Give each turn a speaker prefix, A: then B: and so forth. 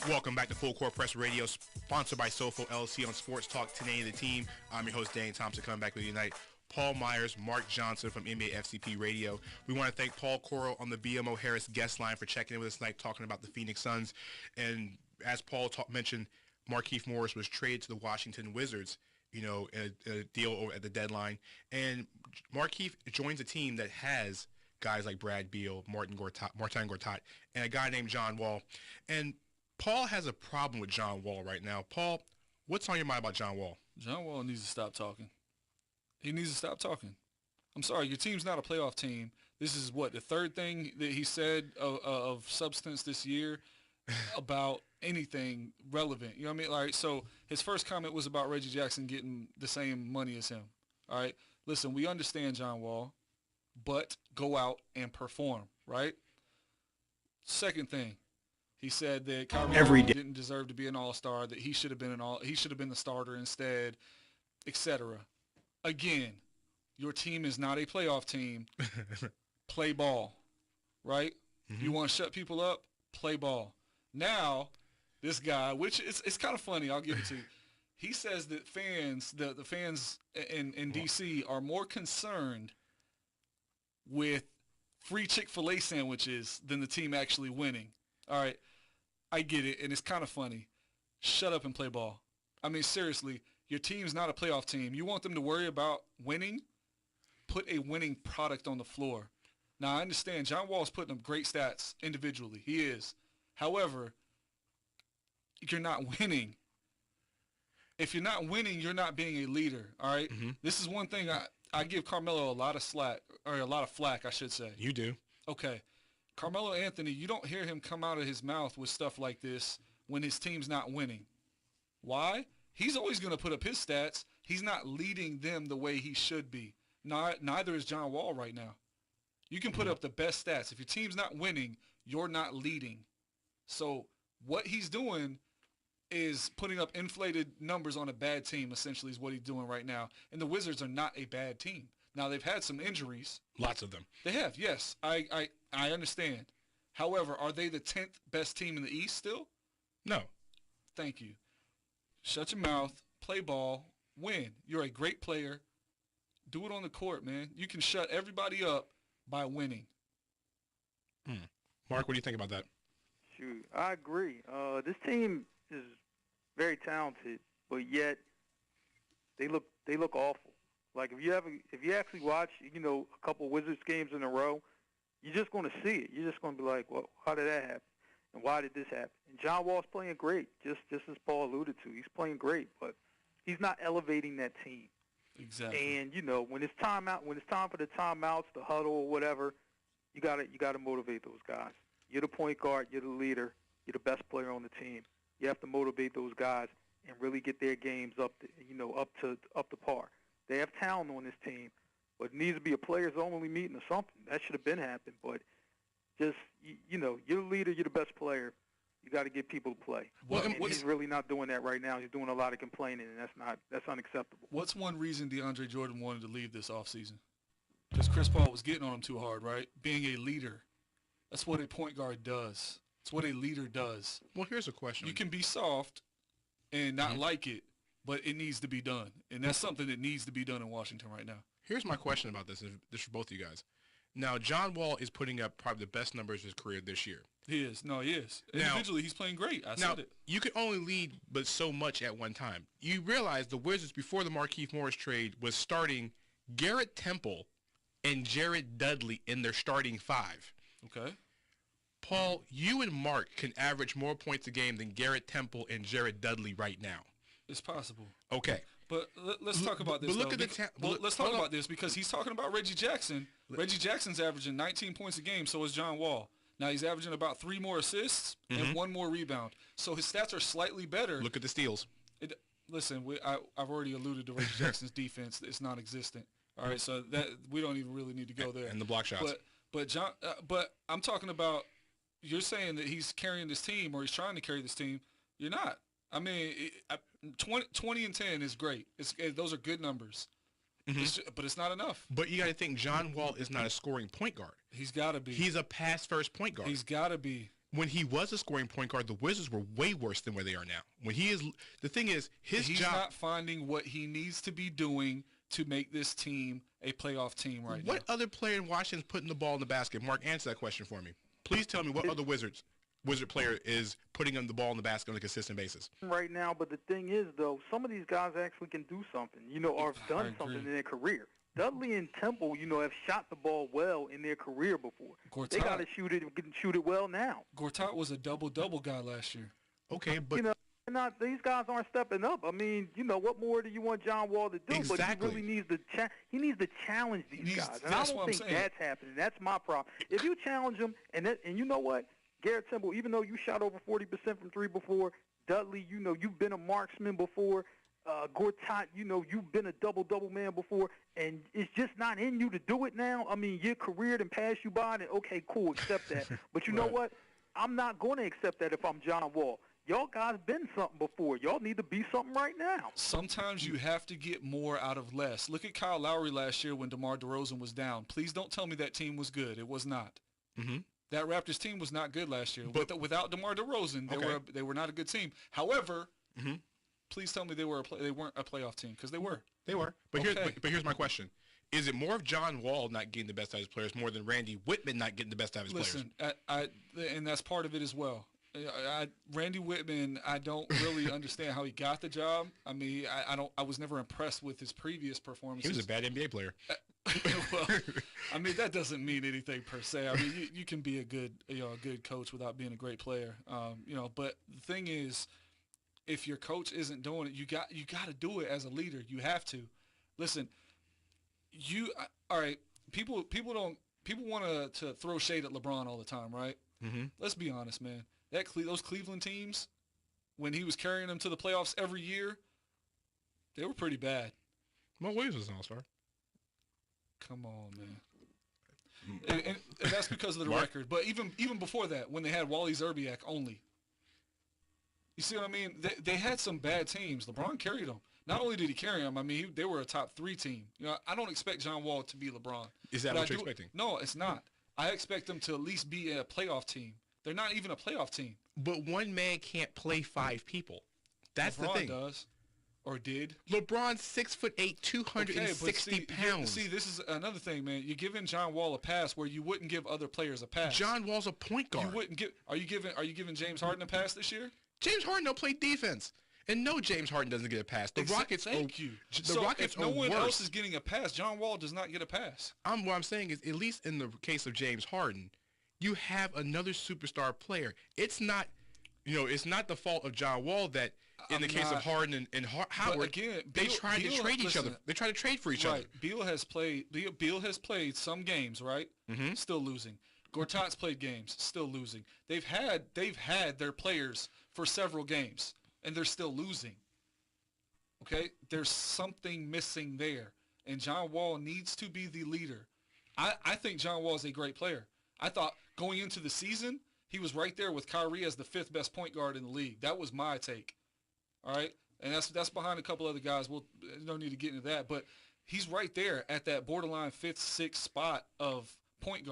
A: Welcome back to Full Court Press Radio, sponsored by Sofo LLC on Sports Talk 1080 The Team. I'm your host, Dane Thompson, coming back with you tonight. Paul Myers, Mark Johnson from NBA FCP Radio. We want to thank Paul Coro on the BMO Harris guest line for checking in with us tonight, talking about the Phoenix Suns. And as Paul mentioned, Markieff Morris was traded to the Washington Wizards, in a deal over at the deadline. And Markieff joins a team that has guys like Brad Beal, Martin Gortat, and a guy named John Wall. And Paul has a problem with John Wall right now. Paul, what's on your mind about John Wall?
B: John Wall needs to stop talking. He needs to stop talking. I'm sorry, your team's not a playoff team. This is what, the third thing that he said of substance this year about anything relevant. You know what I mean? Like, so his first comment was about Reggie Jackson getting the same money as him. All right? Listen, we understand John Wall, but go out and perform, right? Second thing, he said that Kyrie Irving didn't deserve to be an all-star, that he should have been the starter instead, etc. Again, your team is not a playoff team. Play ball, right?
A: Mm-hmm.
B: You want to shut people up? Play ball. Now, this guy, which it's kind of funny, I'll give it to you. He says that the fans in D.C. are more concerned with free Chick-fil-A sandwiches than the team actually winning. All right, I get it, and it's kind of funny. Shut up and play ball. I mean, seriously, your team's not a playoff team. You want them to worry about winning? Put a winning product on the floor. Now, I understand John Wall's putting up great stats individually. He is. However, you're not winning. If you're not winning, you're not being a leader, all right?
A: Mm-hmm.
B: This is one thing I give Carmelo a lot of flack, I should say.
A: You do.
B: Okay. Carmelo Anthony, you don't hear him come out of his mouth with stuff like this when his team's not winning. Why? He's always going to put up his stats. He's not leading them the way he should be. Neither is John Wall right now. You can put up the best stats. If your team's not winning, you're not leading. So what he's doing is putting up inflated numbers on a bad team, essentially, is what he's doing right now. And the Wizards are not a bad team. Now, they've had some injuries.
A: Lots of them.
B: They have, yes. I understand. However, are they the 10th best team in the East still?
A: No.
B: Thank you. Shut your mouth, play ball, win. You're a great player. Do it on the court, man. You can shut everybody up by winning.
A: Mark, what do you think about that?
C: Shoot, I agree. This team is very talented, but yet they look awful. Like if you actually watch, a couple Wizards games in a row, you're just going to see it. You're just going to be like, well, how did that happen? And why did this happen? And John Wall's playing great, just as Paul alluded to. He's playing great, but he's not elevating that team.
B: Exactly.
C: And when it's time for the timeouts, the huddle or whatever, you gotta motivate those guys. You're the point guard, you're the leader, you're the best player on the team. You have to motivate those guys and really get their games up to par. They have talent on this team, but it needs to be a players-only meeting or something. That should have been happened, but just, you're the leader, you're the best player. You got to get people to play. And he's really not doing that right now. He's doing a lot of complaining, and that's unacceptable.
B: What's one reason DeAndre Jordan wanted to leave this offseason? Because Chris Paul was getting on him too hard, right? Being a leader. That's what a point guard does. It's what a leader does.
A: Well, here's a question.
B: You can be soft and not like it, but it needs to be done. And that's something that needs to be done in Washington right now.
A: Here's my question about this. This is for both of you guys. Now, John Wall is putting up probably the best numbers of his career this year.
B: He is. No, he is.
A: Now,
B: individually, he's playing great. I said it.
A: You can only lead but so much at one time. You realize the Wizards, before the Markieff Morris trade, was starting Garrett Temple and Jared Dudley in their starting five.
B: Okay.
A: Paul, you and Mark can average more points a game than Garrett Temple and Jared Dudley right now.
B: It's possible.
A: Okay.
B: But let's talk about this.
A: But look at
B: let's talk about this because he's talking about Reggie Jackson. Reggie Jackson's averaging 19 points a game, so is John Wall. Now he's averaging about 3 more assists and 1 more rebound. So his stats are slightly better.
A: Look at the steals.
B: Listen, I've already alluded to Reggie Jackson's defense. It's non-existent. All right, so that we don't even really need to go there.
A: And the block shots.
B: But I'm talking about, you're saying that he's carrying this team or he's trying to carry this team. You're not. I mean, 20 and 10 is great. Those are good numbers. But it's not enough.
A: But you got to think John Wall is not a scoring point guard.
B: He's got to be.
A: He's a pass-first point guard.
B: He's got to be.
A: when he was a scoring point guard, the Wizards were way worse than where they are now. When he is, the thing is, his
B: He's
A: job.
B: not finding what he needs to be doing to make this team a playoff team right now.
A: What other player in Washington's putting the ball in the basket? Mark, answer that question for me. Please tell me what other Wizard player is putting the ball in the basket on a consistent basis.
C: Right now, but the thing is, though, some of these guys actually can do something, or have done something in their career. Dudley and Temple, have shot the ball well in their career before. They got to shoot it well now.
B: Gortat was a double-double guy last year.
A: Okay, but
C: these guys aren't stepping up. I mean, what more do you want John Wall to do?
A: Exactly.
C: But he really needs to challenge these guys, and I don't think that's happening. That's my problem. If you challenge them, and you know what, Garrett Temple, even though you shot over 40% from three before, Dudley, you've been a marksman before. Gortat, you've been a double-double man before, and it's just not in you to do it now. I mean, your career done passed you by, and okay, cool, accept that. But you know what? I'm not going to accept that if I'm John Wall. Y'all guys been something before. Y'all need to be something right now.
B: Sometimes you have to get more out of less. Look at Kyle Lowry last year when DeMar DeRozan was down. Please don't tell me that team was good. It was not.
A: Mm-hmm.
B: That Raptors team was not good last year.
A: But
B: without DeMar DeRozan, they were not a good team. However, please tell me they weren't a playoff team, because they were.
A: They were. But here's my question. Is it more of John Wall not getting the best out of his players more than Randy Whitman not getting the best out of his players?
B: Listen, and that's part of it as well. Randy Whitman, I don't really understand how he got the job. I mean, I was never impressed with his previous performances.
A: He was a bad NBA player.
B: Well, I mean, that doesn't mean anything per se. I mean, you can be a good coach without being a great player. But the thing is, if your coach isn't doing it, you got to do it as a leader. You have to. Listen, all right. People want to throw shade at LeBron all the time, right?
A: Mm-hmm.
B: Let's be honest, man. Those Cleveland teams, when he was carrying them to the playoffs every year, they were pretty bad.
A: Mo Williams was an all-star.
B: Come on, man. And that's because of the record. But even before that, when they had Wally Szczerbiak only, you see what I mean? They had some bad teams. LeBron carried them. Not only did he carry them, I mean, they were a top 3 team. I don't expect John Wall to be LeBron.
A: Is that what you're expecting?
B: No, it's not. I expect them to at least be a playoff team. They're not even a playoff team.
A: But one man can't play 5 people. That's
B: LeBron
A: the thing.
B: Does. Or did.
A: LeBron's 6'8", 260 pounds.
B: See, this is another thing, man. You're giving John Wall a pass where you wouldn't give other players a pass.
A: John Wall's a point guard.
B: You wouldn't give. Are you giving James Harden a pass this year?
A: James Harden don't play defense, and no, James Harden doesn't get a pass. The Rockets.
B: Thank you.
A: The Rockets
B: if no one
A: worse.
B: else is getting a pass, John Wall does not get a pass.
A: What I'm saying is, at least in the case of James Harden, you have another superstar player. It's not, it's not the fault of John Wall that. In the case of Harden and Howard,
B: again,
A: they tried to trade each other. They tried to trade for each other.
B: Beal has played some games, right?
A: Mm-hmm.
B: Still losing. Gortat's played games, still losing. They've had their players for several games, and they're still losing. Okay? There's something missing there, and John Wall needs to be the leader. I think John Wall is a great player. I thought going into the season, he was right there with Kyrie as the 5th best point guard in the league. That was my take. All right, and that's behind a couple other guys. We'll no need to get into that, but he's right there at that borderline 5th, 6th spot of point guard.